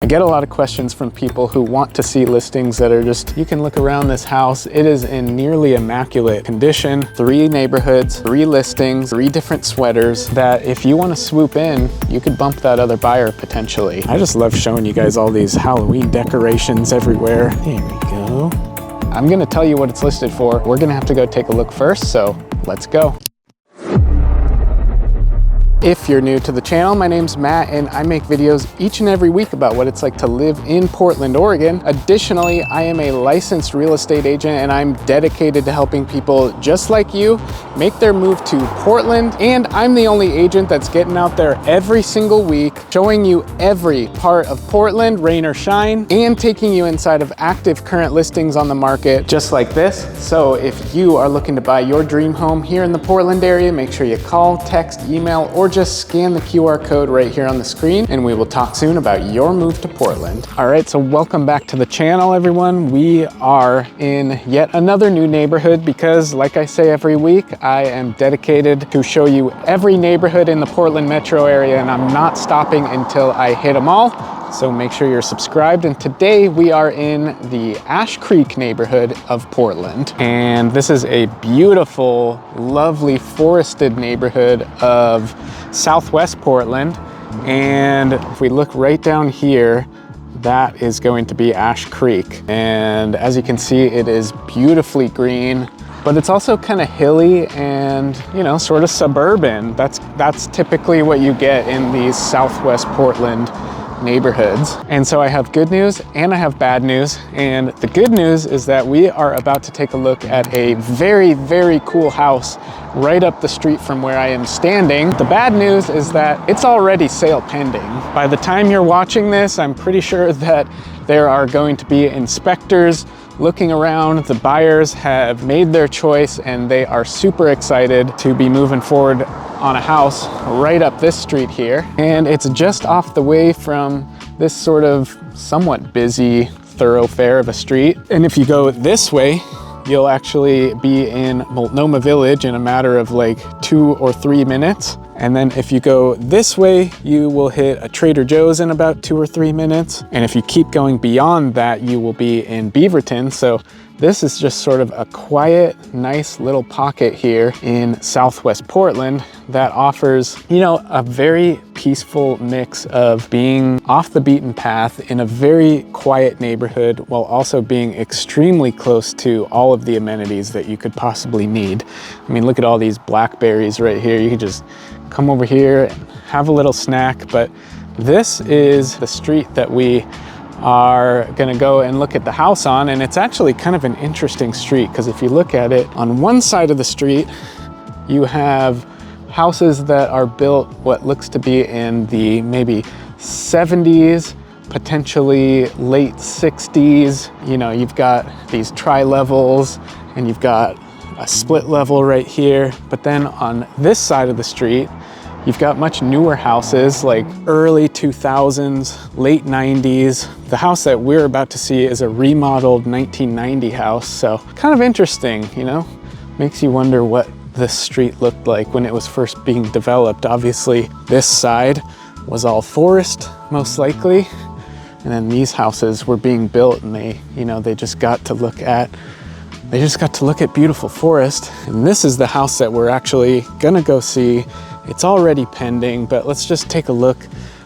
get a lot of questions from people who want to see listings that are just, you can look around this house, it is in nearly immaculate condition, 3 neighborhoods, 3 listings, 3 different sweaters, that if you want to swoop in, you could bump that other buyer potentially. I just love showing you guys all these Halloween decorations everywhere. There we go. I'm gonna tell you what it's listed for. We're gonna have to go take a look first, so let's go. If you're new to the channel, my name's Matt and I make videos each and every week about what it's like to live in Portland, Oregon. Additionally, I am a licensed real estate agent and I'm dedicated to helping people just like you make their move to Portland. And I'm the only agent that's getting out there every single week, showing you every part of Portland, rain or shine, and taking you inside of active current listings on the market, just like this. So if you are looking to buy your dream home here in the Portland area, make sure you call, text, email, or just scan the QR code right here on the screen and we will talk soon about your move to Portland. All right, so welcome back to the channel, everyone. We are in yet another new neighborhood because, like I say every week, I am dedicated to show you every neighborhood in the Portland metro area and I'm not stopping until I hit them all. So make sure you're subscribed. And today we are in the Ash Creek neighborhood of Portland. And this is a beautiful, lovely forested neighborhood of Southwest Portland. And if we look right down here, that is going to be Ash Creek. And as you can see, it is beautifully green, but it's also kind of hilly and, you know, sort of suburban. That's typically what you get in these Southwest Portland neighborhoods. And so I have good news and I have bad news. And the good news is that we are about to take a look at a very, very cool house right up the street from where I am standing. The bad news is that it's already sale pending. By the time you're watching this, I'm pretty sure that there are going to be inspectors looking around. The buyers have made their choice and they are super excited to be moving forward on a house right up this street here. And it's just off the way from this sort of somewhat busy thoroughfare of a street. And if you go this way, you'll actually be in Multnomah Village in a matter of like 2 or 3 minutes. And then if you go this way, you will hit a Trader Joe's in about 2 or 3 minutes. And if you keep going beyond that, you will be in Beaverton. So this is just sort of a quiet, nice little pocket here in Southwest Portland that offers, you know, a very peaceful mix of being off the beaten path in a very quiet neighborhood while also being extremely close to all of the amenities that you could possibly need. I mean, look at all these blackberries right here. You could just come over here and have a little snack. But this is the street that we are gonna go and look at the house on, and it's actually kind of an interesting street because if you look at it, on one side of the street you have houses that are built what looks to be in the maybe 70s, potentially late 60s. You know, you've got these tri-levels and you've got a split level right here, but then on this side of the street you've got much newer houses like early 2000s, late 90s. The house that we're about to see is a remodeled 1990 house. So kind of interesting, you know, makes you wonder what this street looked like when it was first being developed. Obviously, this side was all forest, most likely. And then these houses were being built and they just got to look at beautiful forest. And this is the house that we're actually gonna go see. It's already pending, but let's just take a look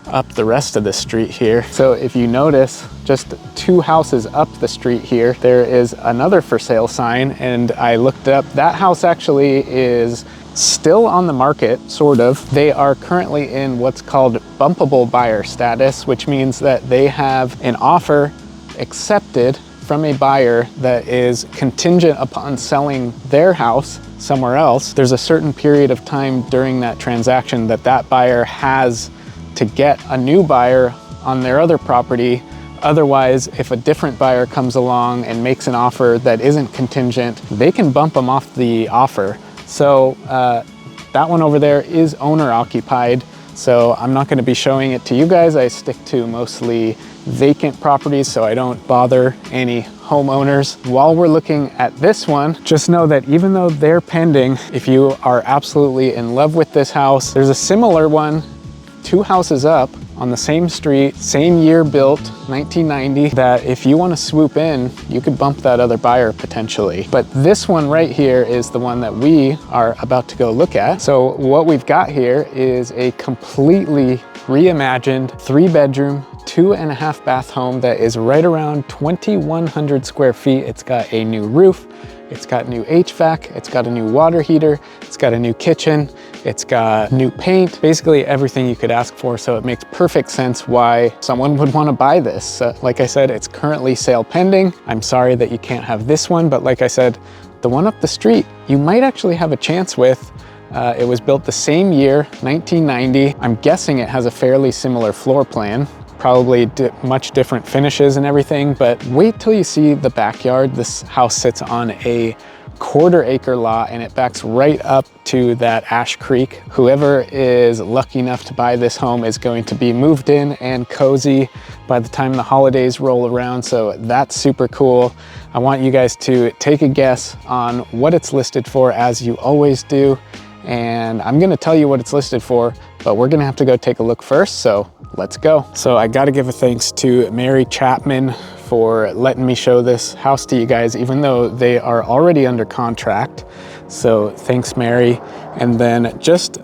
up the rest of the street here. So if you notice, just 2 houses up the street here, there is another for sale sign, and I looked up, that house actually is still on the market, sort of. They are currently in what's called bumpable buyer status, which means that they have an offer accepted from a buyer that is contingent upon selling their house somewhere else. There's a certain period of time during that transaction that that buyer has to get a new buyer on their other property. Otherwise, if a different buyer comes along and makes an offer that isn't contingent, they can bump them off the offer. So that one over there is owner occupied. So I'm not gonna be showing it to you guys. I stick to mostly vacant properties so I don't bother any homeowners. While we're looking at this one, just know that even though they're pending, if you are absolutely in love with this house, there's a similar one 2 houses up on the same street, same year built, 1990, that if you want to swoop in, you could bump that other buyer potentially. But this one right here is the one that we are about to go look at. So what we've got here is a completely reimagined 3-bedroom, 2.5 bath home that is right around 2,100 square feet. It's got a new roof, it's got new HVAC, it's got a new water heater, it's got a new kitchen, it's got new paint, basically everything you could ask for. So it makes perfect sense why someone would want to buy this. Like I said, it's currently sale pending. I'm sorry that you can't have this one, but like I said, the one up the street, you might actually have a chance with. It was built the same year, 1990. I'm guessing it has a fairly similar floor plan, probably much different finishes and everything, but wait till you see the backyard. This house sits on a 1/4 acre lot and it backs right up to that Ash Creek. Whoever is lucky enough to buy this home is going to be moved in and cozy by the time the holidays roll around, so that's super cool. I want you guys to take a guess on what it's listed for, as you always do. And I'm gonna tell you what it's listed for, but we're gonna have to go take a look first, so let's go. So I gotta give a thanks to Mary Chapman for letting me show this house to you guys, even though they are already under contract. So thanks, Mary. And then just,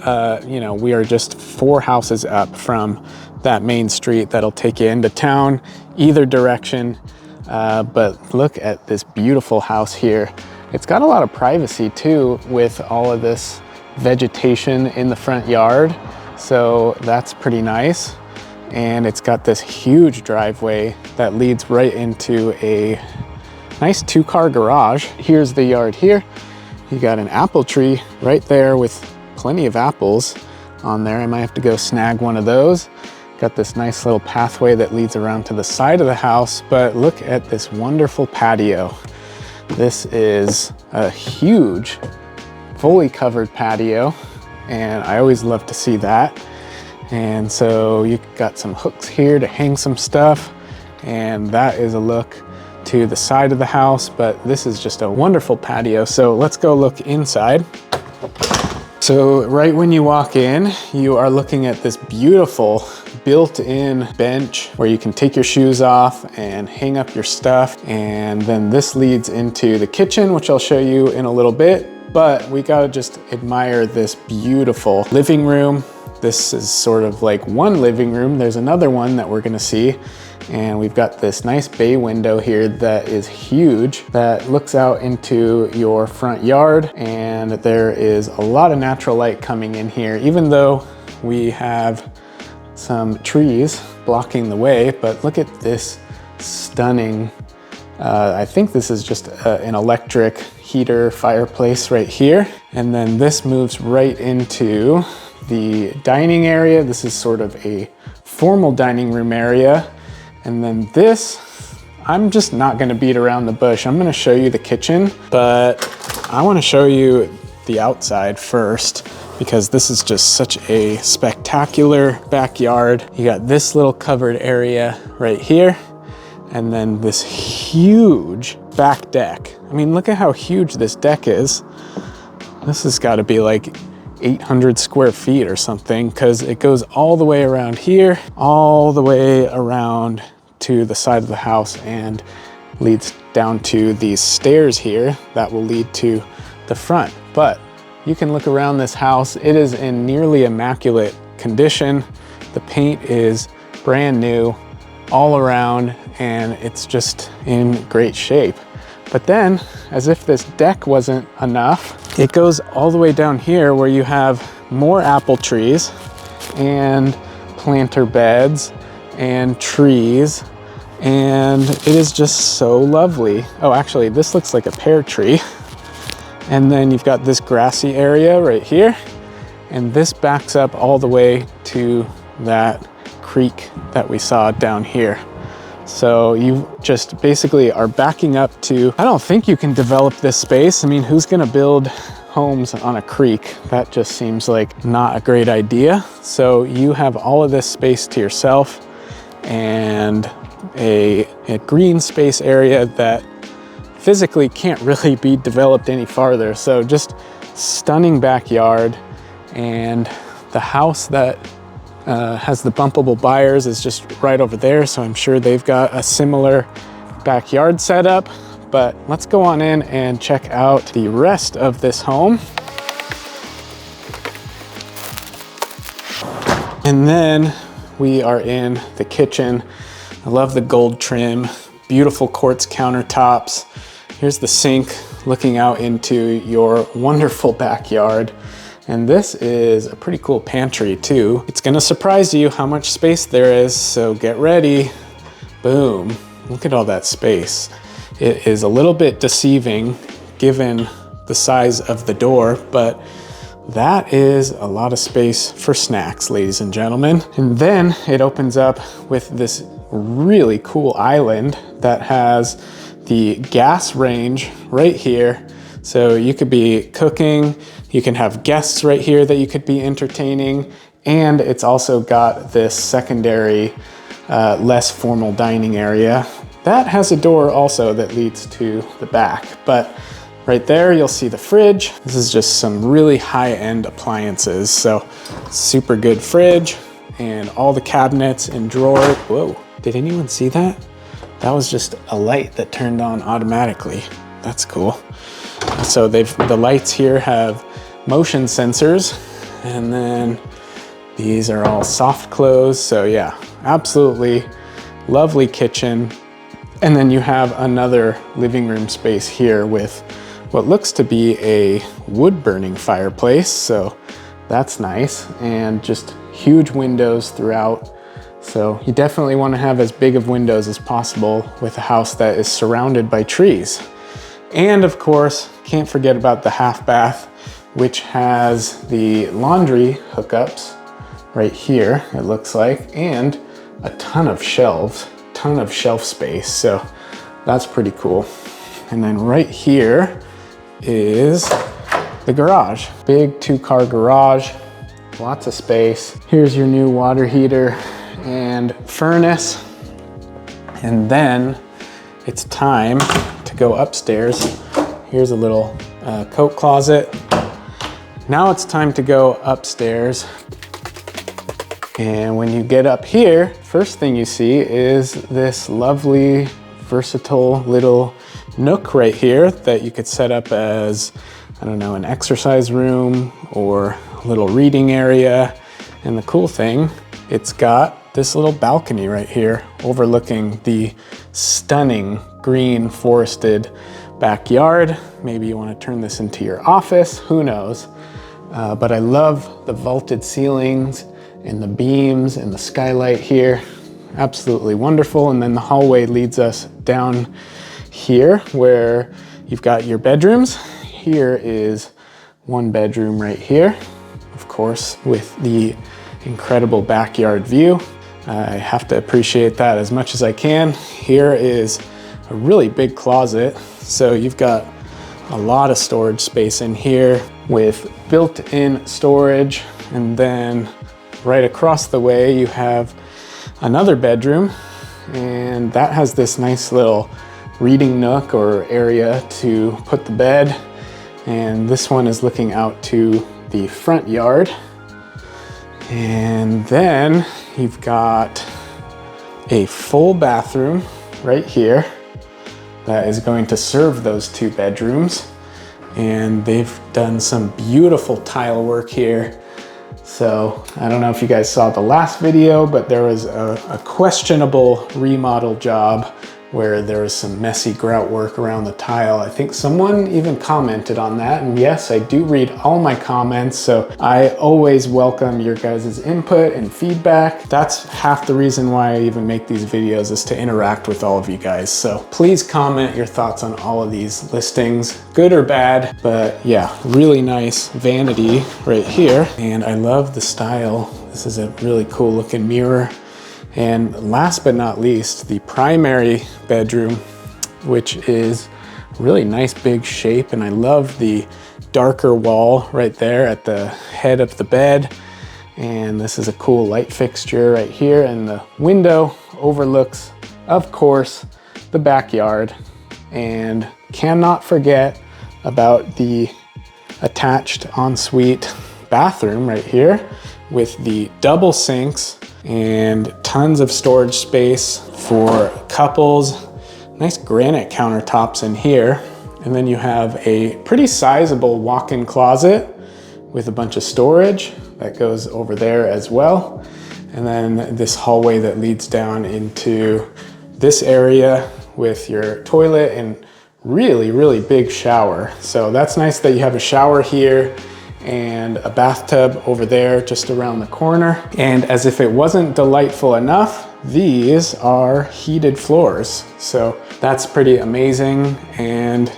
you know, we are just 4 houses up from that main street that'll take you into town, either direction. But look at this beautiful house here. It's got a lot of privacy too, with all of this vegetation in the front yard, so that's pretty nice. And it's got this huge driveway that leads right into a nice 2-car garage. Here's the yard here. You got an apple tree right there with plenty of apples on there. I might have to go snag one of those. Got this nice little pathway that leads around to the side of the house, but look at this wonderful patio. This is a huge, fully covered patio, and I always love to see that. And so you got some hooks here to hang some stuff, and that is a look to the side of the house, but this is just a wonderful patio. So let's go look inside. So right when you walk in, you are looking at this beautiful built-in bench where you can take your shoes off and hang up your stuff. And then this leads into the kitchen, which I'll show you in a little bit. But we gotta just admire this beautiful living room. This is sort of like one living room. There's another one that we're gonna see. And we've got this nice bay window here that is huge, that looks out into your front yard. And there is a lot of natural light coming in here, even though we have some trees blocking the way. But look at this stunning, I think this is just an electric heater fireplace right here. And then this moves right into the dining area. This is sort of a formal dining room area. And then this, I'm just not gonna beat around the bush. I'm gonna show you the kitchen, but I wanna show you the outside first, because this is just such a spectacular backyard. You got this little covered area right here, and then this huge back deck. I mean, look at how huge this deck is. This has got to be like 800 square feet or something, because it goes all the way around here, all the way around to the side of the house, and leads down to these stairs here that will lead to the front. But you can look around this house. It is in nearly immaculate condition. The paint is brand new all around, and it's just in great shape. But then, as if this deck wasn't enough, it goes all the way down here where you have more apple trees and planter beds and trees, and it is just so lovely. Oh, actually, this looks like a pear tree. And then you've got this grassy area right here, and this backs up all the way to that creek that we saw down here. So you just basically are backing up to, I don't think you can develop this space. I mean, who's gonna build homes on a creek? That just seems like not a great idea. So you have all of this space to yourself, and a green space area that physically can't really be developed any farther. So just stunning backyard. And the house that has the bumpable buyers is just right over there. So I'm sure they've got a similar backyard setup, but let's go on in and check out the rest of this home. And then we are in the kitchen. I love the gold trim, beautiful quartz countertops. Here's the sink looking out into your wonderful backyard. And this is a pretty cool pantry too. It's gonna surprise you how much space there is, so get ready. Boom, look at all that space. It is a little bit deceiving given the size of the door, but that is a lot of space for snacks, ladies and gentlemen. And then it opens up with this really cool island that has the gas range right here. So you could be cooking, you can have guests right here that you could be entertaining, and it's also got this secondary, less formal dining area. That has a door also that leads to the back, but right there, you'll see the fridge. This is just some really high-end appliances. So super good fridge and all the cabinets and drawers. Whoa, did anyone see that? That was just a light that turned on automatically. That's cool. So the lights here have motion sensors, and then these are all soft close. So yeah, absolutely lovely kitchen. And then you have another living room space here with what looks to be a wood burning fireplace. So that's nice, and just huge windows throughout. So you definitely want to have as big of windows as possible with a house that is surrounded by trees. And of course, can't forget about the half bath, which has the laundry hookups right here, it looks like, and a ton of shelves, ton of shelf space. So that's pretty cool. And then right here is the garage. Big 2-car garage, lots of space. Here's your new water heater and furnace. And then it's time to go upstairs. Here's a little coat closet. Now it's time to go upstairs. And when you get up here, first thing you see is this lovely, versatile little nook right here that you could set up as, I don't know, an exercise room or a little reading area. And the cool thing, it's got this little balcony right here overlooking the stunning green forested backyard. Maybe you want to turn this into your office, who knows? But I love the vaulted ceilings and the beams and the skylight here. Absolutely wonderful. And then the hallway leads us down here where you've got your bedrooms. Here is one bedroom right here, of course, with the incredible backyard view. I have to appreciate that as much as I can. Here is a really big closet. So you've got a lot of storage space in here with built-in storage. And then right across the way, you have another bedroom, and that has this nice little reading nook or area to put the bed. And this one is looking out to the front yard. And then you've got a full bathroom right here that is going to serve those 2 bedrooms. And they've done some beautiful tile work here. So I don't know if you guys saw the last video, but there was a questionable remodel job where there was some messy grout work around the tile. I think someone even commented on that. And yes, I do read all my comments, so I always welcome your guys' input and feedback. That's half the reason why I even make these videos, is to interact with all of you guys. So please comment your thoughts on all of these listings, good or bad. But yeah, really nice vanity right here. And I love the style. This is a really cool looking mirror. And last but not least, the primary bedroom, which is really nice big shape. And I love the darker wall right there at the head of the bed. And this is a cool light fixture right here. And the window overlooks, of course, the backyard. And cannot forget about the attached ensuite bathroom right here with the double sinks and tons of storage space for couples. Nice granite countertops in here. And then you have a pretty sizable walk-in closet with a bunch of storage that goes over there as well. And then this hallway that leads down into this area with your toilet and really, really big shower. So that's nice that you have a shower here and a bathtub over there just around the corner. And as if it wasn't delightful enough, these are heated floors. So that's pretty amazing. And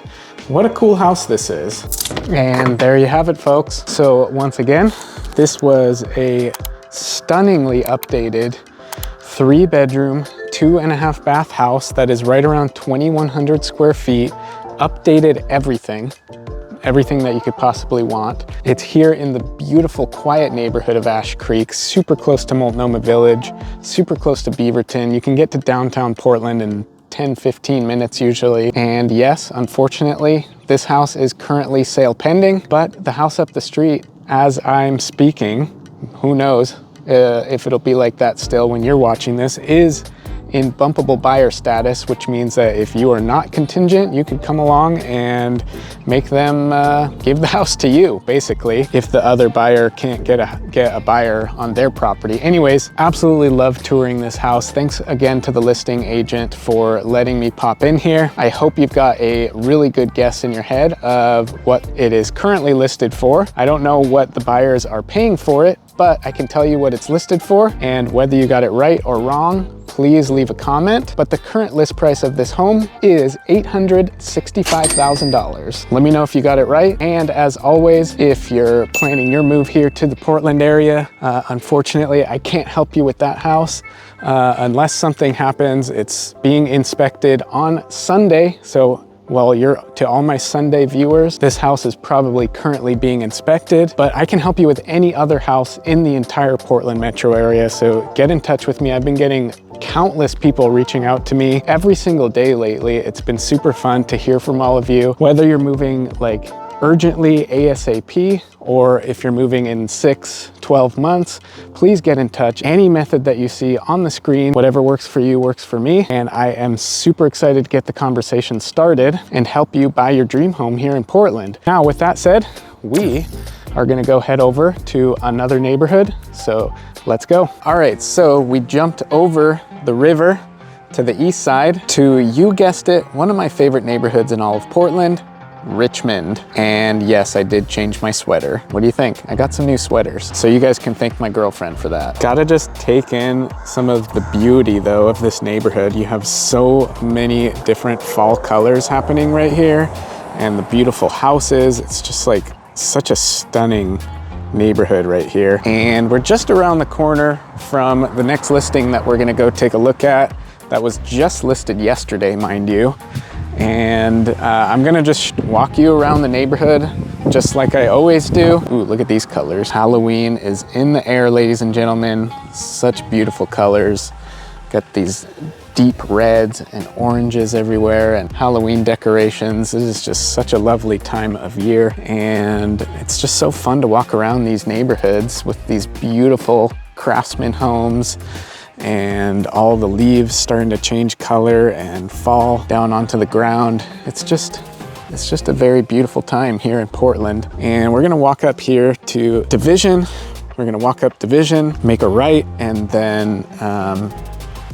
what a cool house this is. And there you have it, folks. So once again, this was a stunningly updated 3-bedroom, 2.5 bath house that is right around 2,100 square feet, updated everything that you could possibly want. It's here in the beautiful, quiet neighborhood of Ash Creek, super close to Multnomah Village, super close to Beaverton. You can get to downtown Portland in 10-15 minutes usually. And yes, unfortunately, this house is currently sale pending, but the house up the street, as I'm speaking, who knows if it'll be like that still when you're watching this, is in bumpable buyer status, which means that if you are not contingent, you could come along and make them give the house to you, basically, if the other buyer can't get a buyer on their property. Anyways, absolutely love touring this house. Thanks again to the listing agent for letting me pop in here. I hope you've got a really good guess in your head of what it is currently listed for. I don't know what the buyers are paying for it, but I can tell you what it's listed for, and whether you got it right or wrong, please leave a comment. But the current list price of this home is $865,000. Let me know if you got it right. And as always, if you're planning your move here to the Portland area, unfortunately, I can't help you with that house unless something happens. It's being inspected on Sunday, so well, to all my Sunday viewers, this house is probably currently being inspected, but I can help you with any other house in the entire Portland metro area. So get in touch with me. I've been getting countless people reaching out to me every single day lately. It's been super fun to hear from all of you, whether you're moving like urgently ASAP, or if you're moving in 6-12 months, please get in touch. Any method that you see on the screen, whatever works for you works for me. And I am super excited to get the conversation started and help you buy your dream home here in Portland. Now, with that said, we are gonna go head over to another neighborhood. So let's go. All right, so we jumped over the river to the east side to, you guessed it, one of my favorite neighborhoods in all of Portland, Richmond. And yes, I did change my sweater. What do you think? I got some new sweaters, so you guys can thank my girlfriend for that. Gotta just take in some of the beauty though of this neighborhood. You have so many different fall colors happening right here, and the beautiful houses. It's just like such a stunning neighborhood right here. And we're just around the corner from the next listing that we're gonna go take a look at. That was just listed yesterday, mind you. And I'm gonna just walk you around the neighborhood just like I always do. Ooh, look at these colors. Halloween is in the air, ladies and gentlemen. Such beautiful colors. Got these deep reds and oranges everywhere, and Halloween decorations. This is just such a lovely time of year. And it's just so fun to walk around these neighborhoods with these beautiful craftsman homes, and all the leaves starting to change color and fall down onto the ground. It's just a very beautiful time here in Portland. And we're gonna walk up here to Division. We're gonna walk up Division, make a right, and then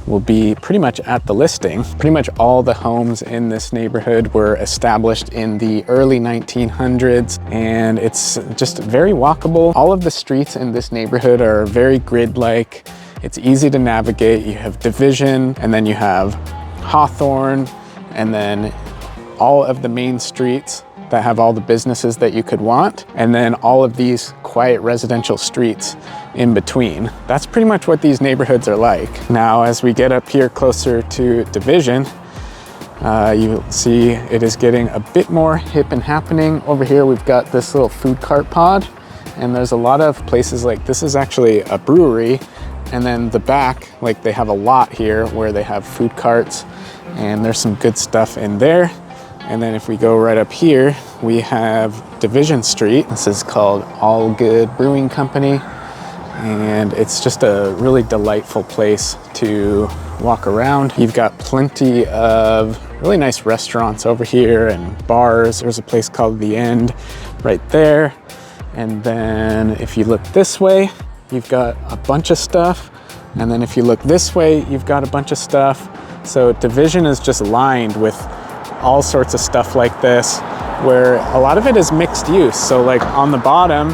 we'll be pretty much at the listing. Pretty much all the homes in this neighborhood were established in the early 1900s, and it's just very walkable. All of the streets in this neighborhood are very grid-like. It's easy to navigate. You have Division, and then you have Hawthorne, and then all of the main streets that have all the businesses that you could want, and then all of these quiet residential streets in between. That's pretty much what these neighborhoods are like. Now, as we get up here closer to Division, you'll see it is getting a bit more hip and happening. Over here, we've got this little food cart pod, and there's a lot of places like, this is actually a brewery. And then the back, like they have a lot here where they have food carts, and there's some good stuff in there. And then if we go right up here, we have Division Street. This is called All Good Brewing Company. and it's just a really delightful place to walk around. You've got plenty of really nice restaurants over here and bars. There's a place called The End right there. And then if you look this way, you've got a bunch of stuff. And then if you look this way, you've got a bunch of stuff. So Division is just lined with all sorts of stuff like this, where a lot of it is mixed use. So like on the bottom,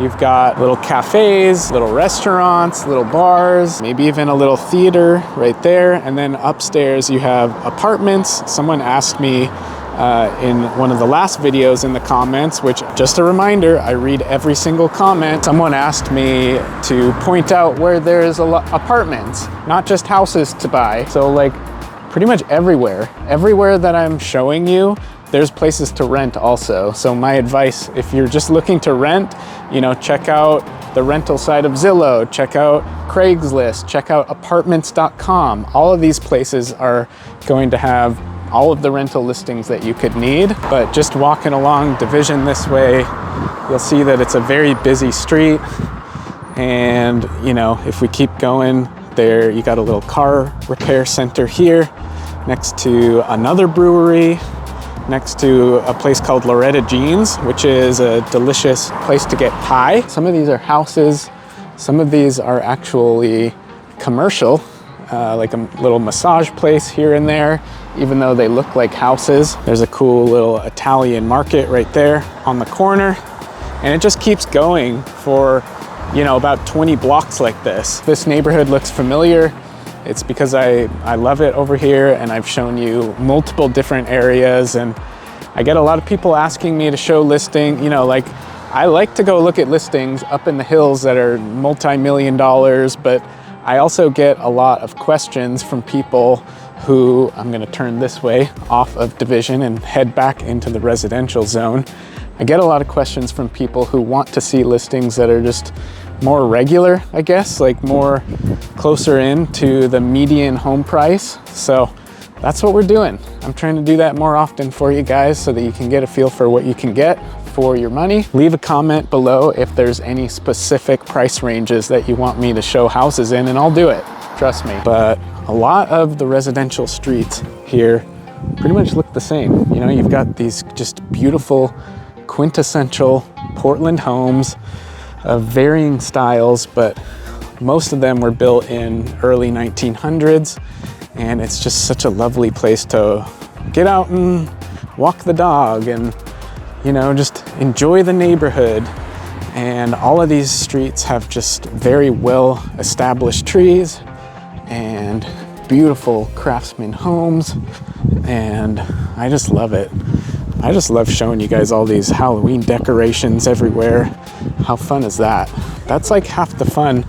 you've got little cafes, little restaurants, little bars, maybe even a little theater right there. And then upstairs you have apartments. Someone asked me in one of the last videos in the comments, which, just a reminder, I read every single comment. Someone asked me to point out where there's apartments, not just houses to buy. So like pretty much everywhere that I'm showing you, there's places to rent also. So my advice, if you're just looking to rent, you know, check out the rental side of Zillow, check out Craigslist, check out apartments.com. All of these places are going to have all of the rental listings that you could need. But just walking along Division this way, you'll see that it's a very busy street. And you know, if we keep going there, you got a little car repair center here next to another brewery, next to a place called Loretta Jean's, which is a delicious place to get pie. Some of these are houses, some of these are actually commercial, like a little massage place here and there, even though they look like houses. There's a cool little Italian market right there on the corner, and it just keeps going for, you know, about 20 blocks like this. This neighborhood looks familiar. It's because I love it over here, and I've shown you multiple different areas, and I get a lot of people asking me to show listing, you know, like I like to go look at listings up in the hills that are multi-million dollars, but I also get a lot of questions from people who, I'm gonna turn this way off of Division and head back into the residential zone. I get a lot of questions from people who want to see listings that are just more regular, I guess, like more closer in to the median home price. So that's what we're doing. I'm trying to do that more often for you guys so that you can get a feel for what you can get for your money. Leave a comment below if there's any specific price ranges that you want me to show houses in, and I'll do it, trust me. But a lot of the residential streets here pretty much look the same. You know, you've got these just beautiful, quintessential Portland homes of varying styles, but most of them were built in early 1900s, and it's just such a lovely place to get out and walk the dog and, you know, just enjoy the neighborhood. And all of these streets have just very well established trees and beautiful craftsman homes, and I just love it. I just love showing you guys all these Halloween decorations everywhere. How fun is that? That's like half the fun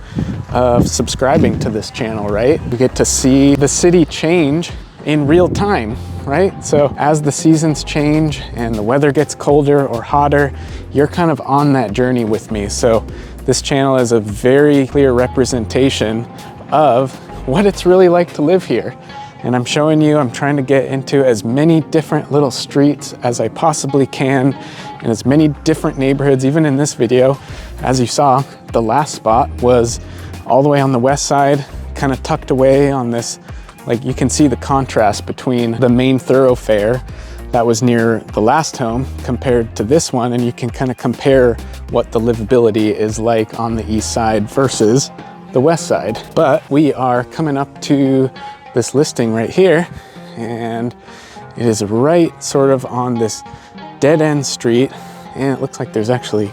of subscribing to this channel, right? You get to see the city change in real time, right? So as the seasons change and the weather gets colder or hotter, you're kind of on that journey with me. So this channel is a very clear representation of what it's really like to live here. And I'm showing you, I'm trying to get into as many different little streets as I possibly can, in as many different neighborhoods. Even in this video, as you saw, the last spot was all the way on the west side, kind of tucked away on this, like you can see the contrast between the main thoroughfare that was near the last home compared to this one, and you can kind of compare what the livability is like on the east side versus the west side. But we are coming up to this listing right here, and it is right sort of on this dead end street, and it looks like there's actually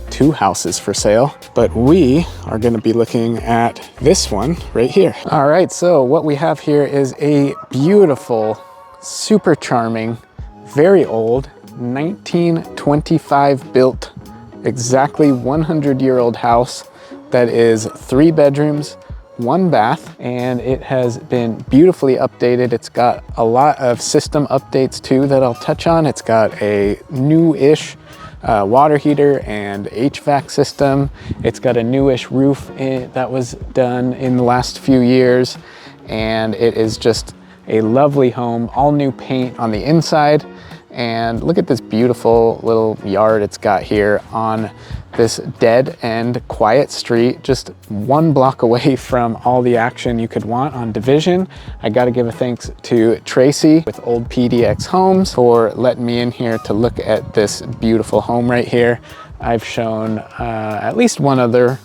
two houses for sale, but we are going to be looking at this one right here. All right, so what we have here is a beautiful, super charming, very old 1925 built, exactly 100-year-old house that is 3 bedrooms, 1 bath, and it has been beautifully updated. It's got a lot of system updates too that I'll touch on. It's got a new-ish water heater and HVAC system. It's got a newish roof that was done in the last few years, and it is just a lovely home, all new paint on the inside, And look at this beautiful little yard it's got here on this dead and quiet street, just 1 block away from all the action you could want on Division. I gotta give a thanks to Tracy with Old PDX Homes for letting me in here to look at this beautiful home right here. I've shown at least one other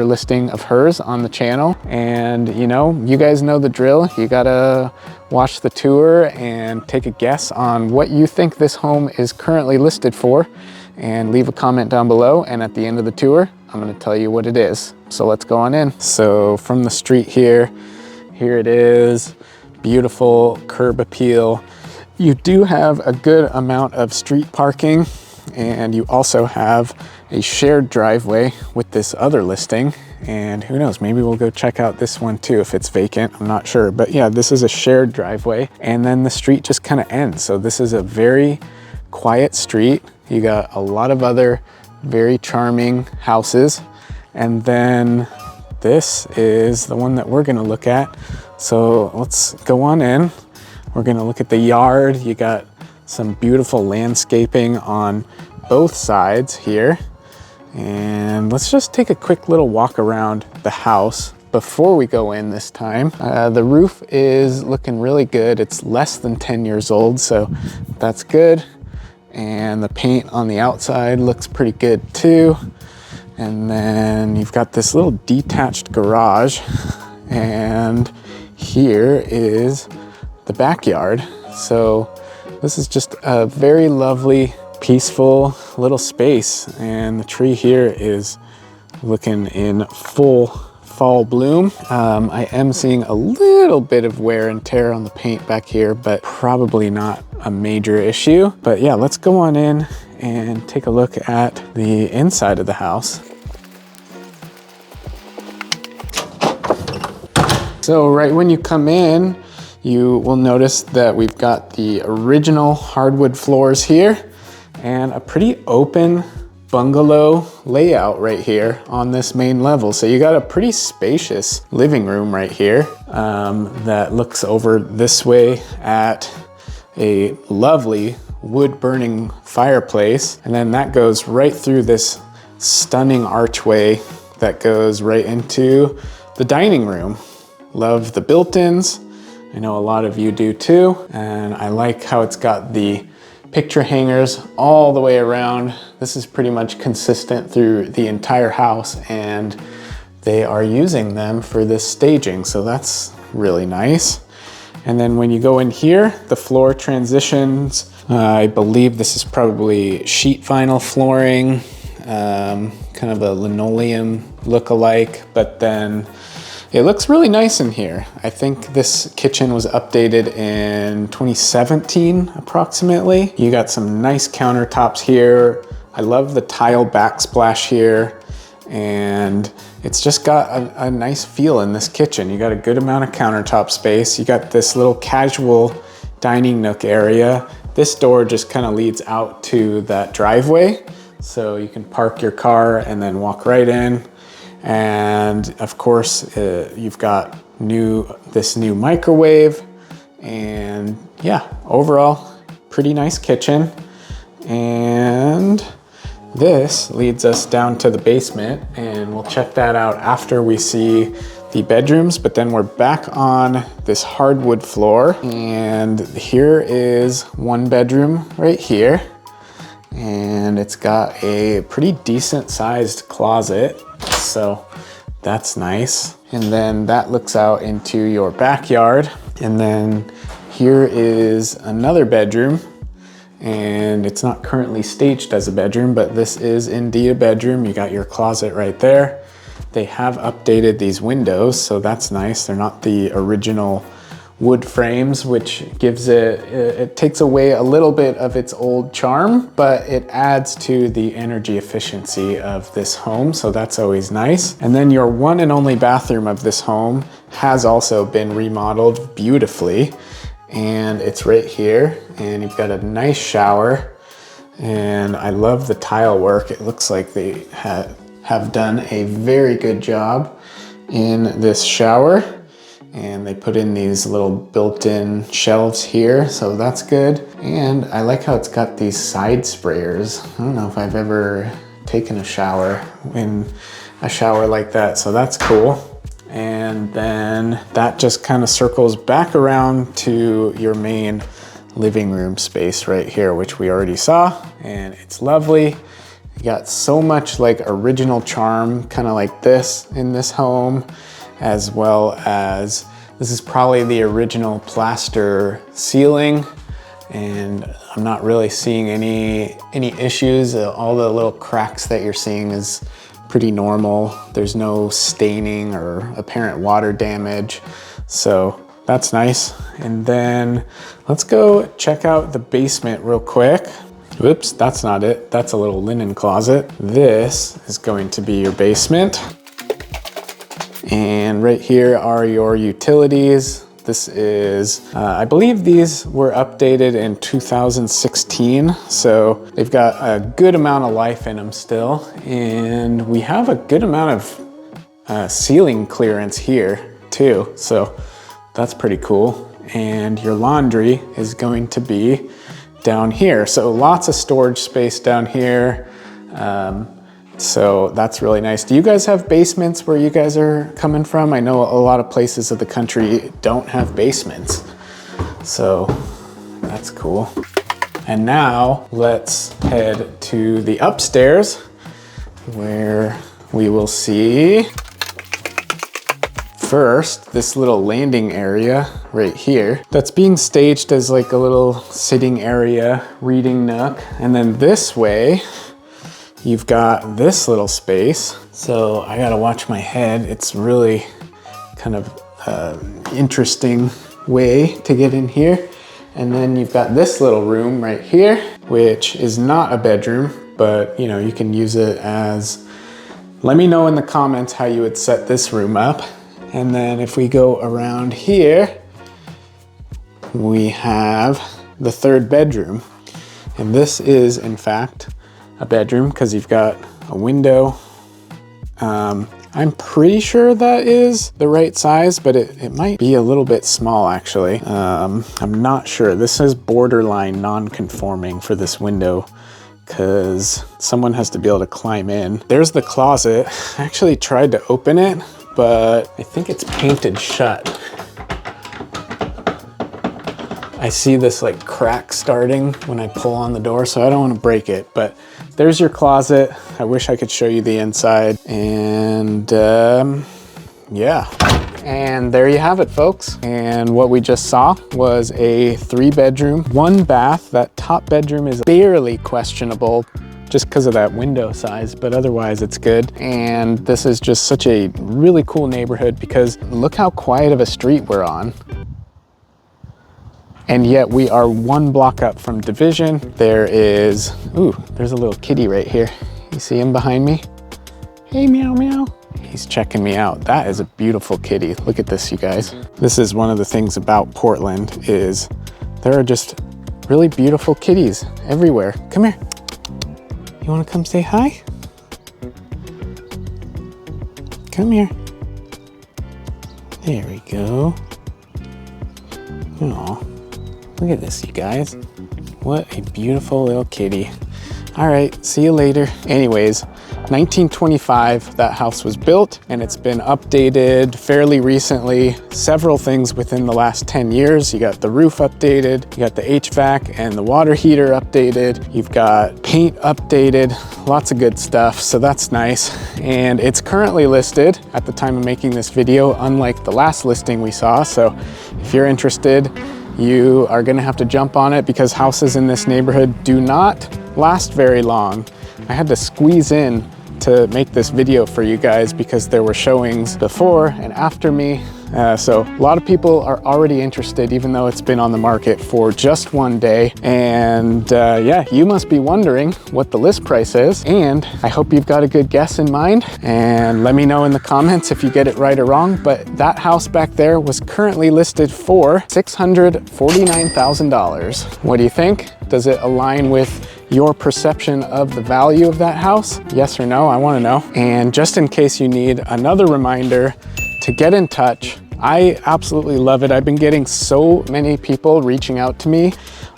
listing of hers on the channel, and you know, you guys know the drill. You gotta watch the tour and take a guess on what you think this home is currently listed for, and leave a comment down below, and at the end of the tour I'm gonna tell you what it is. So let's go on in. So from the street here it is, beautiful curb appeal. You do have a good amount of street parking, and you also have a shared driveway with this other listing, and who knows, maybe we'll go check out this one too if it's vacant. I'm not sure, but yeah, this is a shared driveway, and then the street just kind of ends. So this is a very quiet street. You got a lot of other very charming houses, and then this is the one that we're gonna look at. So let's go on in. We're gonna look at the yard. You got some beautiful landscaping on both sides here. And let's just take a quick little walk around the house before we go in this time. The roof is looking really good. It's less than 10 years old, so that's good. And the paint on the outside looks pretty good too. And then you've got this little detached garage, and here is the backyard. So this is just a very lovely, peaceful little space, and the tree here is looking in full fall bloom. I am seeing a little bit of wear and tear on the paint back here, but probably not a major issue. But yeah, let's go on in and take a look at the inside of the house. So right when you come in, you will notice that we've got the original hardwood floors here and a pretty open bungalow layout right here on this main level. So you got a pretty spacious living room right here that looks over this way at a lovely wood burning fireplace. And then that goes right through this stunning archway that goes right into the dining room. Love the built-ins. I know a lot of you do too, and I like how it's got the picture hangers all the way around. This is pretty much consistent through the entire house, and they are using them for this staging, so that's really nice. And then when you go in here, the floor transitions. I believe this is probably sheet vinyl flooring, kind of a linoleum look-alike, but then it looks really nice in here. I think this kitchen was updated in 2017 approximately. You got some nice countertops here. I love the tile backsplash here, and it's just got a nice feel in this kitchen. You got a good amount of countertop space. You got this little casual dining nook area. This door just kind of leads out to that driveway, so you can park your car and then walk right in. And of course, you've got this new microwave, and yeah, overall, pretty nice kitchen. And this leads us down to the basement, and we'll check that out after we see the bedrooms. But then we're back on this hardwood floor, and here is one bedroom right here, and it's got a pretty decent sized closet. So that's nice. And then that looks out into your backyard. And then here is another bedroom, and it's not currently staged as a bedroom, but this is indeed a bedroom. You got your closet right there. They have updated these windows, so that's nice. They're not the original wood frames, which gives it takes away a little bit of its old charm, but it adds to the energy efficiency of this home, so that's always nice. And then your one and only bathroom of this home has also been remodeled beautifully, and it's right here, and you've got a nice shower, and I love the tile work. It looks like they have done a very good job in this shower. And they put in these little built-in shelves here, so that's good. And I like how it's got these side sprayers. I don't know if I've ever taken a shower in a shower like that, so that's cool. And then that just kind of circles back around to your main living room space right here, which we already saw, and it's lovely. You got so much like original charm, kind of like this in this home, as well as this is probably the original plaster ceiling, and I'm not really seeing any issues. All the little cracks that you're seeing is pretty normal. There's no staining or apparent water damage, so that's nice. And then let's go check out the basement real quick. Whoops, that's not it. That's a little linen closet. This is going to be your basement. And right here are your utilities. This is, I believe these were updated in 2016. So they've got a good amount of life in them still. And we have a good amount of ceiling clearance here too. So that's pretty cool. And your laundry is going to be down here. So lots of storage space down here. So that's really nice. Do you guys have basements where you guys are coming from? I know a lot of places of the country don't have basements. So that's cool. And now let's head to the upstairs where we will see first this little landing area right here that's being staged as like a little sitting area, reading nook. And then this way, you've got this little space. So I gotta watch my head. It's really kind of interesting way to get in here. And then you've got this little room right here, which is not a bedroom, but you know, you can use it as, let me know in the comments how you would set this room up. And then if we go around here, we have the third bedroom. And this is in fact a bedroom because you've got a window. I'm pretty sure that is the right size, but it might be a little bit small actually. I'm not sure. This is borderline non-conforming for this window because someone has to be able to climb in. There's the closet. I actually tried to open it, but I think it's painted shut. I see this like crack starting when I pull on the door, so I don't want to break it, but there's your closet. I wish I could show you the inside. And yeah. And there you have it, folks. And what we just saw was a 3-bedroom, 1 bath. That top bedroom is barely questionable just because of that window size, but otherwise it's good. And this is just such a really cool neighborhood because look how quiet of a street we're on. And yet we are 1 block up from Division. There is, ooh, there's a little kitty right here. You see him behind me? Hey, meow, meow. He's checking me out. That is a beautiful kitty. Look at this, you guys. This is one of the things about Portland is there are just really beautiful kitties everywhere. Come here. You wanna come say hi? Come here. There we go. Aw. Look at this, you guys. What a beautiful little kitty. All right, see you later. Anyways, 1925, that house was built and it's been updated fairly recently. Several things within the last 10 years. You got the roof updated, you got the HVAC and the water heater updated. You've got paint updated, lots of good stuff. So that's nice. And it's currently listed at the time of making this video, unlike the last listing we saw. So if you're interested, you are gonna have to jump on it because houses in this neighborhood do not last very long. I had to squeeze in to make this video for you guys because there were showings before and after me. So a lot of people are already interested even though it's been on the market for just 1 day. And yeah, you must be wondering what the list price is. And I hope you've got a good guess in mind. And let me know in the comments if you get it right or wrong. But that house back there was currently listed for $649,000. What do you think? Does it align with your perception of the value of that house? Yes or no? I want to know. And just in case you need another reminder to get in touch, I absolutely love it. I've been getting so many people reaching out to me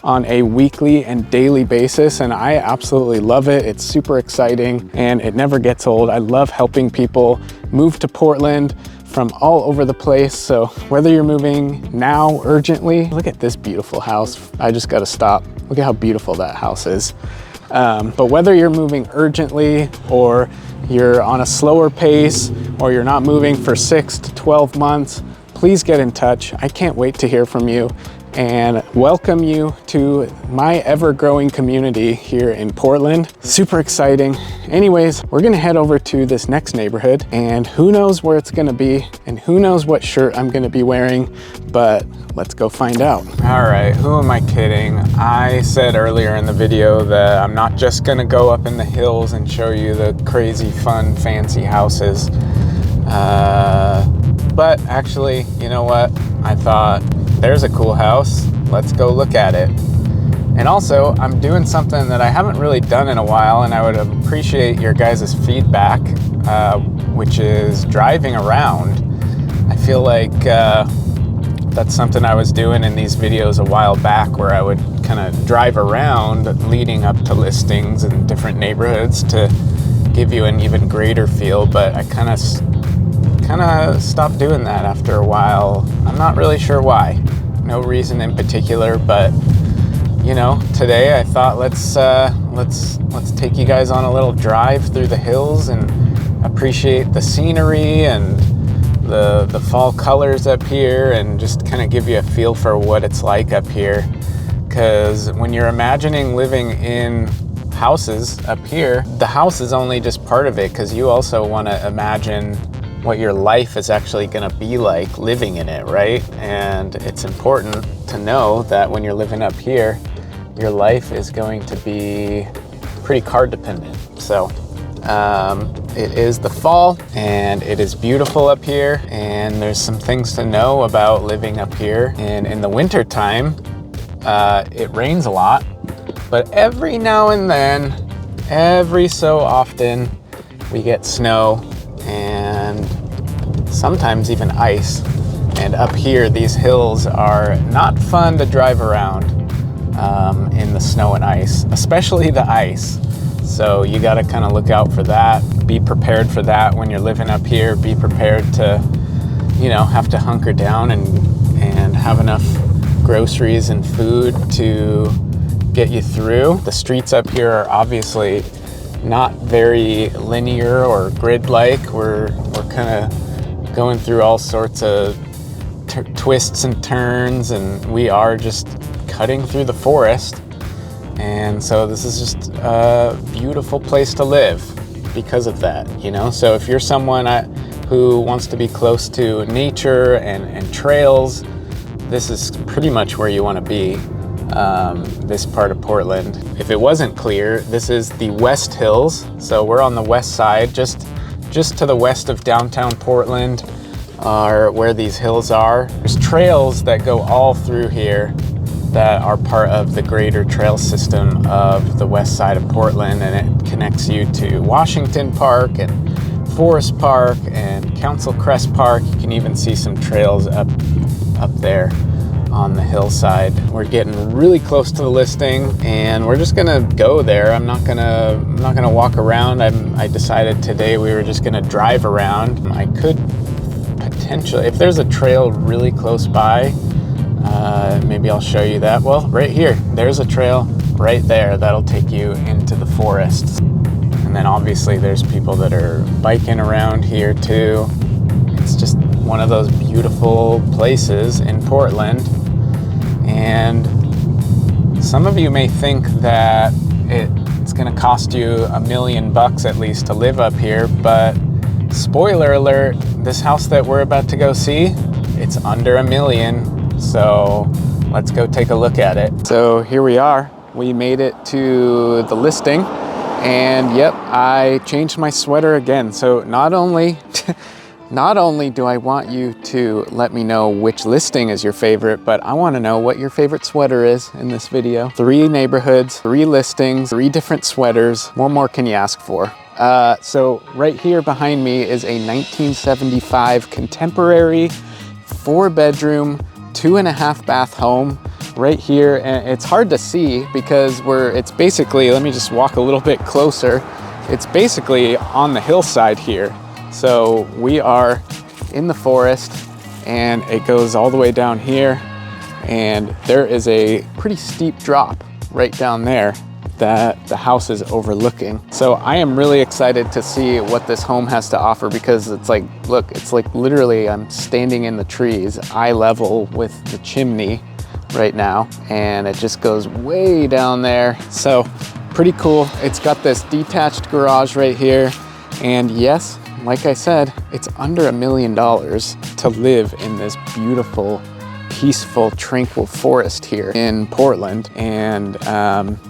on a weekly and daily basis, and I absolutely love it. It's super exciting and it never gets old. I love helping people move to Portland from all over the place. So whether you're moving now urgently, look at this beautiful house. I just got to stop. Look at how beautiful that house is. But whether you're moving urgently or you're on a slower pace or you're not moving for 6 to 12 months, please get in touch. I can't wait to hear from you and welcome you to my ever-growing community here in Portland. Super exciting. Anyways, we're gonna head over to this next neighborhood, and who knows where it's gonna be and who knows what shirt I'm gonna be wearing, but let's go find out. All right, who am I kidding? I said earlier in the video that I'm not just gonna go up in the hills and show you the crazy, fun, fancy houses. But actually, you know what? I thought, there's a cool house, let's go look at it. And also, I'm doing something that I haven't really done in a while, and I would appreciate your guys' feedback, which is driving around. I feel like that's something I was doing in these videos a while back, where I would kind of drive around leading up to listings in different neighborhoods to give you an even greater feel, but I kind of stopped doing that after a while. I'm not really sure why. No reason in particular, but you know, today I thought let's take you guys on a little drive through the hills and appreciate the scenery and the fall colors up here, and just kind of give you a feel for what it's like up here. Because when you're imagining living in houses up here, the house is only just part of it, because you also want to imagine what your life is actually going to be like living in it, right? And it's important to know that when you're living up here, your life is going to be pretty car dependent. So it is the fall and it is beautiful up here, and there's some things to know about living up here. And in the winter time, it rains a lot, but every now and then, every so often, we get snow and sometimes even ice. And up here, these hills are not fun to drive around in the snow and ice, especially the ice. So you got to kind of look out for that. Be prepared for that when you're living up here. Be prepared to, you know, have to hunker down and have enough groceries and food to get you through. The streets up here are obviously not very linear or grid-like. We're kind of going through all sorts of twists and turns, and we are just cutting through the forest. And so this is just a beautiful place to live because of that, you know? So if you're someone who wants to be close to nature and trails, this is pretty much where you want to be. This part of Portland. If it wasn't clear, this is the West Hills. So we're on the west side, just to the west of downtown Portland are where these hills are. There's trails that go all through here that are part of the greater trail system of the west side of Portland, and it connects you to Washington Park and Forest Park and Council Crest Park. You can even see some trails up there on the hillside. We're getting really close to the listing, and we're just gonna go there. I'm not gonna walk around. I decided today we were just gonna drive around. I could potentially, if there's a trail really close by, maybe I'll show you that. Well, right here, there's a trail right there that'll take you into the forest. And then obviously there's people that are biking around here too. It's just one of those beautiful places in Portland. And some of you may think that it's gonna cost you $1 million at least to live up here, but spoiler alert, this house that we're about to go see, it's under $1 million. So let's go take a look at it. So here we are. We made it to the listing, and yep, I changed my sweater again. So not only do I want you to let me know which listing is your favorite, but I want to know what your favorite sweater is in this video. 3 neighborhoods, 3 listings, 3 different sweaters. What more can you ask for? So right here behind me is a 1975 contemporary 4-bedroom, 2.5 bath home right here. And it's hard to see because it's basically, let me just walk a little bit closer. It's basically on the hillside here. So we are in the forest and it goes all the way down here. And there is a pretty steep drop right down there that the house is overlooking. So I am really excited to see what this home has to offer, because it's like, look, it's like literally I'm standing in the trees, eye level with the chimney right now, and it just goes way down there. So pretty cool. It's got this detached garage right here. And yes, like I said, it's under $1 million to live in this beautiful, peaceful, tranquil forest here in Portland. And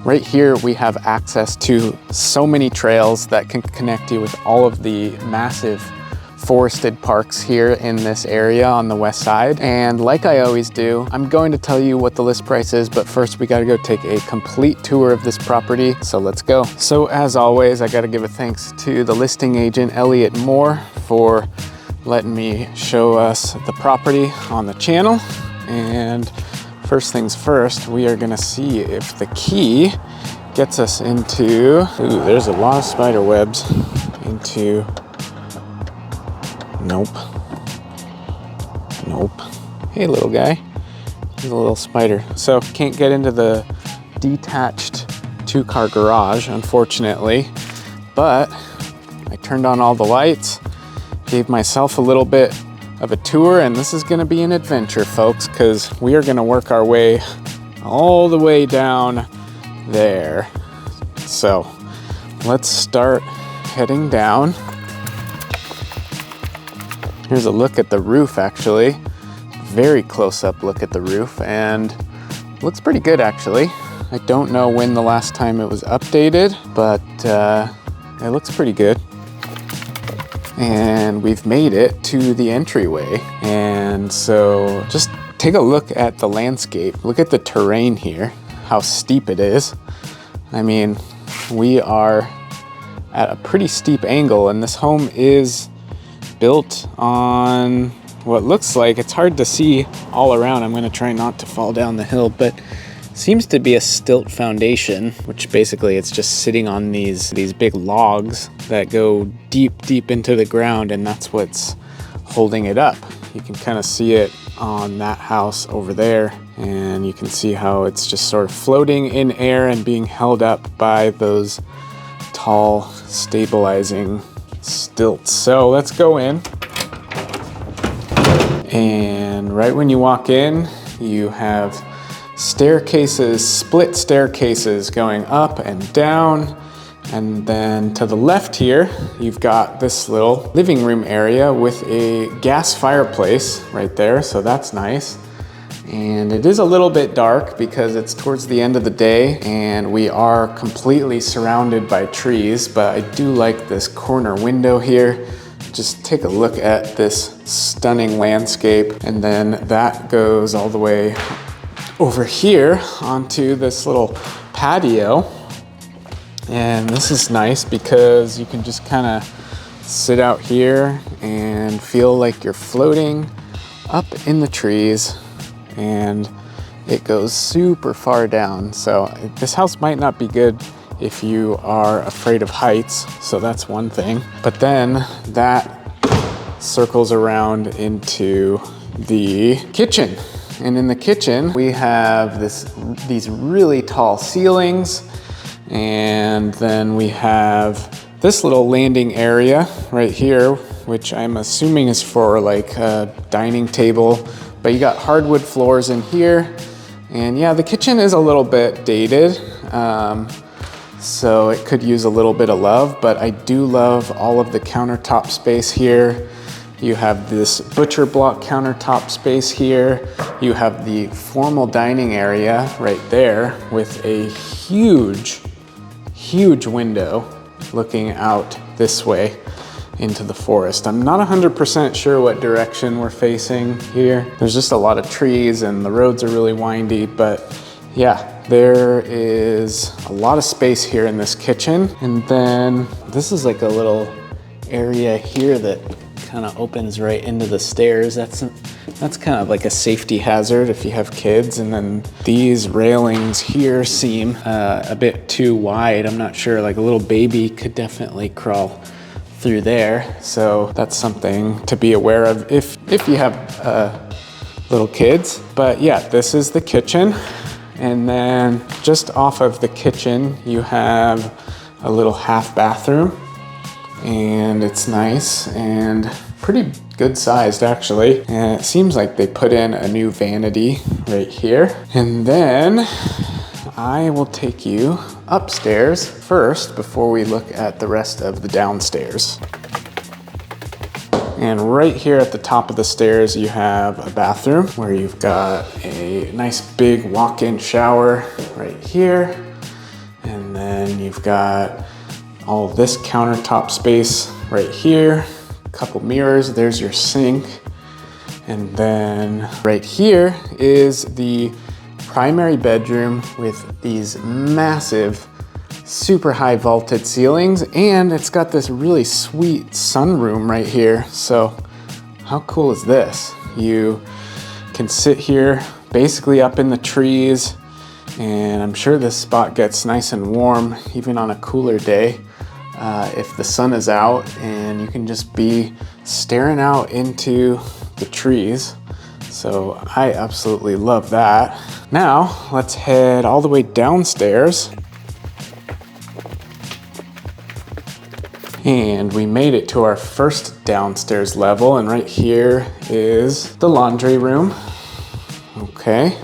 right here we have access to so many trails that can connect you with all of the massive forested parks here in this area on the west side. And like I always do, I'm going to tell you what the list price is, but first we gotta go take a complete tour of this property. So let's go. So as always, I gotta give a thanks to the listing agent, Elliot Moore, for letting me show us the property on the channel. And first things first, we are gonna see if the key gets us into, ooh, there's a lot of spider webs, into, nope. Hey, little guy, he's a little spider. So can't get into the detached 2-car garage, unfortunately, but I turned on all the lights, gave myself a little bit of a tour, and this is going to be an adventure, folks, because we are going to work our way all the way down there. So let's start heading down. Here's a look at the roof, actually. Very close-up look at the roof, and looks pretty good, actually. I don't know when the last time it was updated, but it looks pretty good. And we've made it to the entryway. And so just take a look at the landscape. Look at the terrain here, how steep it is. I mean, we are at a pretty steep angle, and this home is built on what looks like, it's hard to see all around. I'm gonna try not to fall down the hill, but seems to be a stilt foundation, which basically it's just sitting on these big logs that go deep into the ground, and that's what's holding it up. You can kind of see it on that house over there, and you can see how it's just sort of floating in air and being held up by those tall stabilizing stilts. So let's go in. And right when you walk in, you have staircases, split staircases going up and down. And then to the left here, you've got this little living room area with a gas fireplace right there. So that's nice. And it is a little bit dark because it's towards the end of the day and we are completely surrounded by trees, but I do like this corner window here. Just take a look at this stunning landscape. And then that goes all the way over here onto this little patio. And this is nice because you can just kind of sit out here and feel like you're floating up in the trees, and it goes super far down. So this house might not be good if you are afraid of heights, so that's one thing. But then that circles around into the kitchen. And in the kitchen, we have these really tall ceilings, and then we have this little landing area right here, which I'm assuming is for like a dining table, but you got hardwood floors in here. And yeah, the kitchen is a little bit dated, so it could use a little bit of love, but I do love all of the countertop space here. You have this butcher block countertop space here. You have the formal dining area right there with a huge window looking out this way into the forest. I'm not 100% sure what direction we're facing here. There's just a lot of trees and the roads are really windy, but yeah, there is a lot of space here in this kitchen. And then this is like a little area here that kind of opens right into the stairs. That's That's kind of like a safety hazard if you have kids. And then these railings here seem a bit too wide. I'm not sure, like a little baby could definitely crawl through there. So that's something to be aware of if you have little kids. But yeah, this is the kitchen. And then just off of the kitchen, you have a little half bathroom, and it's nice and pretty good sized actually. And it seems like they put in a new vanity right here. And then I will take you upstairs first before we look at the rest of the downstairs. And right here at the top of the stairs, you have a bathroom where you've got a nice big walk-in shower right here. And then you've got all this countertop space right here, a couple mirrors, there's your sink. And then right here is the primary bedroom with these massive, super high vaulted ceilings, and it's got this really sweet sunroom right here. So how cool is this? You can sit here basically up in the trees, and I'm sure this spot gets nice and warm even on a cooler day if the sun is out, and you can just be staring out into the trees. So I absolutely love that. Now let's head all the way downstairs. And we made it to our first downstairs level, and right here is the laundry room. Okay.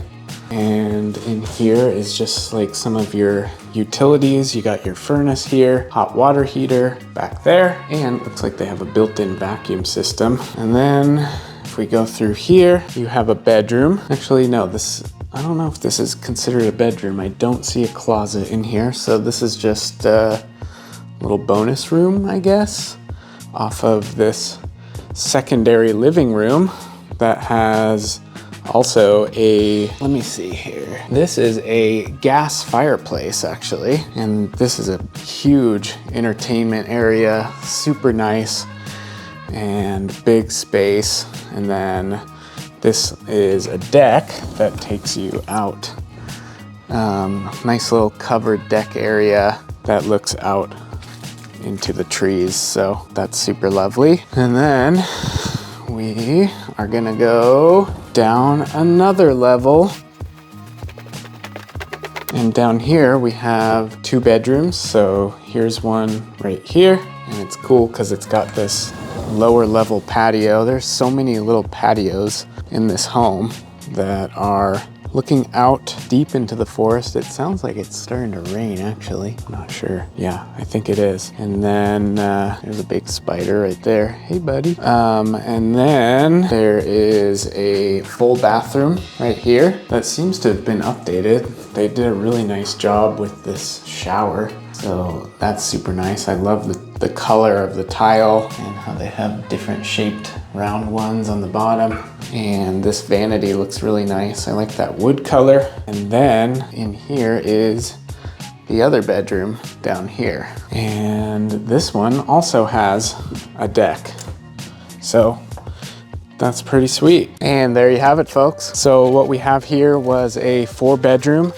And in here is just like some of your utilities. You got your furnace here, hot water heater back there, and it looks like they have a built-in vacuum system. And then if we go through here, you have a bedroom. Actually, no, I don't know if this is considered a bedroom. I don't see a closet in here. So this is just little bonus room, I guess, off of this secondary living room that has also let me see here. This is a gas fireplace actually, and this is a huge entertainment area, super nice and big space. And then this is a deck that takes you out. Nice little covered deck area that looks out into the trees, so that's super lovely. And then we are gonna go down another level, and down here we have 2 bedrooms. So here's one right here, and it's cool because it's got this lower level patio. There's so many little patios in this home that are looking out deep into the forest. It sounds like it's starting to rain actually. I'm not sure. Yeah, I think it is. And then there's a big spider right there. Hey buddy. And then there is a full bathroom right here that seems to have been updated. They did a really nice job with this shower. So that's super nice. I love the color of the tile and how they have different shaped round ones on the bottom. And this vanity looks really nice. I like that wood color. And then in here is the other bedroom down here. And this one also has a deck. So that's pretty sweet. And there you have it, folks. So what we have here was a 4-bedroom,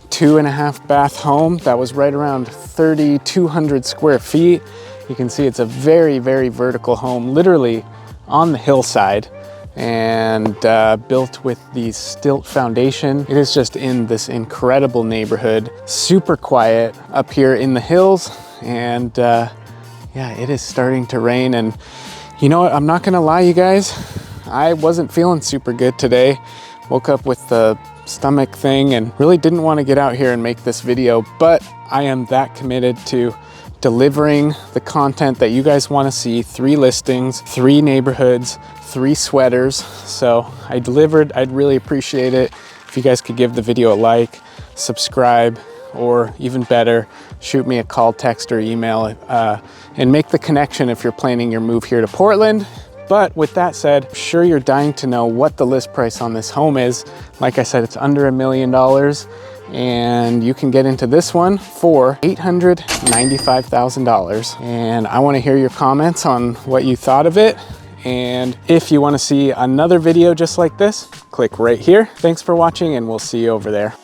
2.5 bath home that was right around 3,200 square feet. You can see it's a very, very vertical home, literally on the hillside, and built with the stilt foundation. It is just in this incredible neighborhood, super quiet up here in the hills. And yeah, it is starting to rain. And you know what, I'm not gonna lie, you guys, I wasn't feeling super good today. Woke up with the stomach thing and really didn't want to get out here and make this video, but I am that committed to delivering the content that you guys want to see. 3 listings, 3 neighborhoods, 3 sweaters. So I delivered. I'd really appreciate it if you guys could give the video a like, subscribe, or even better, shoot me a call, text, or email, and make the connection if you're planning your move here to Portland. But with that said, I'm sure you're dying to know what the list price on this home is. Like I said, it's under $1 million, and you can get into this one for $895,000. And I want to hear your comments on what you thought of it. And if you want to see another video just like this, click right here. Thanks for watching, and we'll see you over there.